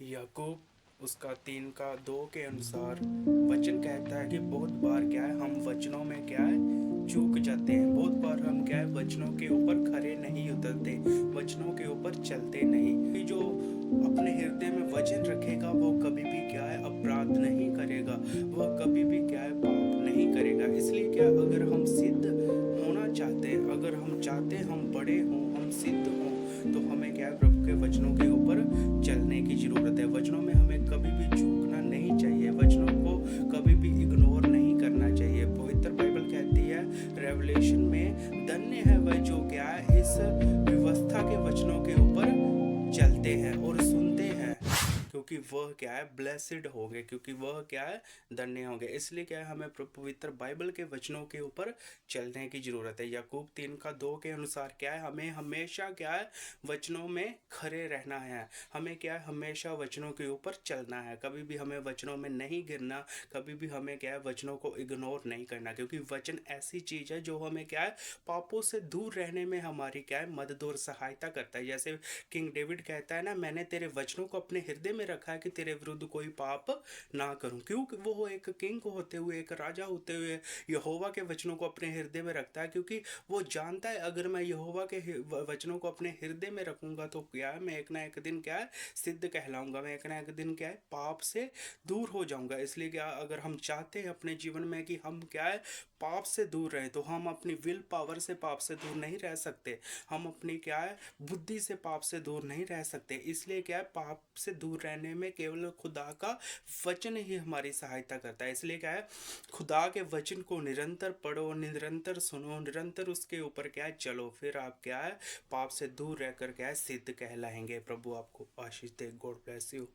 याकूब उसका 3 का 2 के अनुसार वचन कहता है कि बहुत बार क्या है हम वचनों में क्या है चूक जाते हैं। बहुत बार हम क्या है वचनों के ऊपर खरे नहीं उतरते, वचनों के ऊपर चलते नहीं। कि जो अपने हृदय में वचन रखेगा वो कभी भी क्या है अपराध नहीं करेगा, वह कभी भी क्या है पाप नहीं करेगा। इसलिए क्या अगर हम सिद्ध होना चाहते हैं, अगर हम चाहते हैं हम बड़े हों, हम सिद्ध हों, तो हमें क्या है प्रभु के वचनों के ऊपर चलने की जरूरत है। वचनों में हमें कभी भी चूकना नहीं चाहिए, वचनों को कभी भी इग्नोर नहीं करना चाहिए। पवित्र बाइबल कहती है रेवलेशन में, धन्य है वह जो क्या है इस व्यवस्था के वचनों के ऊपर चलते हैं और सुनते हैं, क्योंकि वह क्या है ब्लेसिड होंगे, क्योंकि वह क्या है धन्य होंगे। इसलिए क्या है हमें पवित्र बाइबल के वचनों के ऊपर चलने की जरूरत है। याकूब 3 का 2 के अनुसार क्या है हमें हमेशा क्या है वचनों में खरे रहना है, हमें क्या है हमेशा वचनों के ऊपर चलना है, कभी भी हमें वचनों में नहीं गिरना, कभी भी हमें क्या है वचनों को इग्नोर नहीं करना। क्योंकि वचन ऐसी चीज है जो हमें क्या है पापों से दूर रहने में हमारी क्या है मदद और सहायता करता है। जैसे किंग डेविड कहता है ना, मैंने तेरे वचनों को अपने हृदय में रखा है कि तेरे विरुद्ध कोई पाप ना करूं। क्योंकि वो एक किंग होते हुए, एक राजा होते हुए यहोवा के वचनों को अपने हृदय में रखता है, क्योंकि वो जानता है अगर मैं यहोवा के वचनों को अपने हृदय में रखूंगा तो क्या है मैं एक ना एक दिन क्या है सिद्ध कहलाऊंगा, मैं एक ना एक दिन क्या है पाप से दूर हो जाऊंगा। इसलिए क्या अगर हम चाहते हैं अपने जीवन में कि हम क्या है पाप से दूर रहें, तो हम अपनी विल पावर से पाप से दूर नहीं रह सकते, हम अपनी क्या है बुद्धि से पाप से दूर नहीं रह सकते। इसलिए क्या है पाप से दूर रहने में केवल खुदा का वचन ही हमारी सहायता करता है। इसलिए क्या है खुदा के वचन को निरंतर पढ़ो, निरंतर सुनो, निरंतर उसके ऊपर क्या है चलो, फिर आप क्या है पाप से दूर रहकर क्या है सिद्ध कहलाएंगे। प्रभु आपको आशीष दे। God bless you.